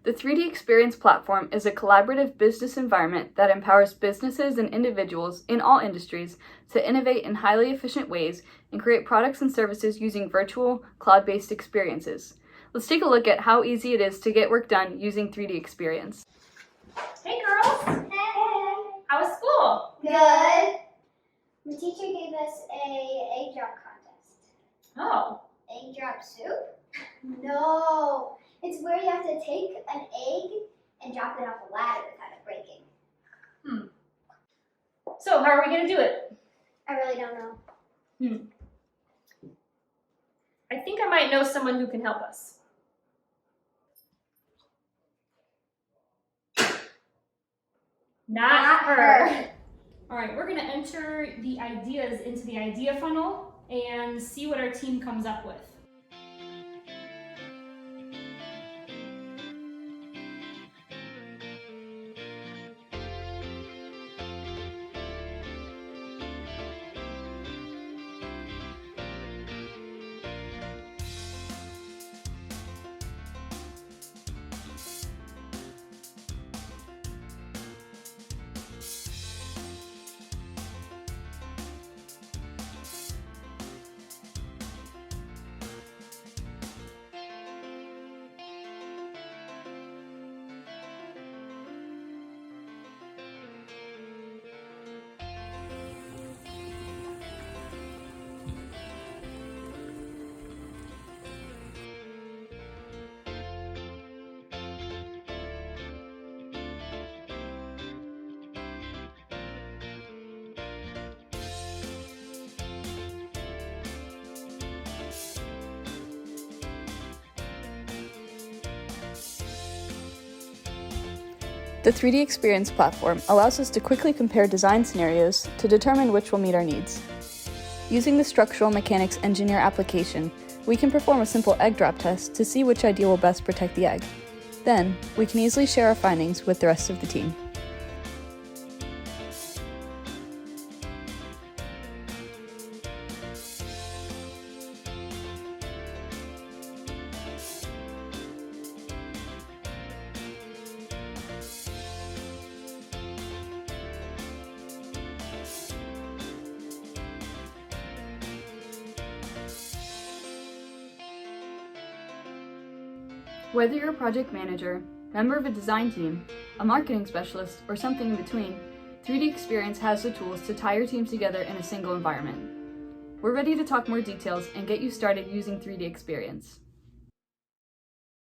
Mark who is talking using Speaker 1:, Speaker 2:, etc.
Speaker 1: The 3D Experience platform is a collaborative business environment that empowers businesses and individuals in all industries to innovate in highly efficient ways and create products and services using virtual, cloud-based experiences. Let's take a look at how easy it is to get work done using 3D Experience.
Speaker 2: Hey girls!
Speaker 3: Hey!
Speaker 2: How was school?
Speaker 3: Good. The teacher gave us a egg drop contest.
Speaker 2: Oh.
Speaker 3: Egg drop soup? No. It's where you have to take an egg and drop it off a ladder without it breaking.
Speaker 2: So how are we going to do it?
Speaker 3: I really don't know.
Speaker 2: I think I might know someone who can help us. Not her. All right, we're going to enter the ideas into the idea funnel and see what our team comes up with.
Speaker 1: The 3D Experience platform allows us to quickly compare design scenarios to determine which will meet our needs. Using the Structural Mechanics Engineer application, we can perform a simple egg drop test to see which idea will best protect the egg. Then, we can easily share our findings with the rest of the team. Whether you're a project manager, member of a design team, a marketing specialist, or something in between, 3D Experience has the tools to tie your teams together in a single environment. We're ready to talk more details and get you started using 3D Experience.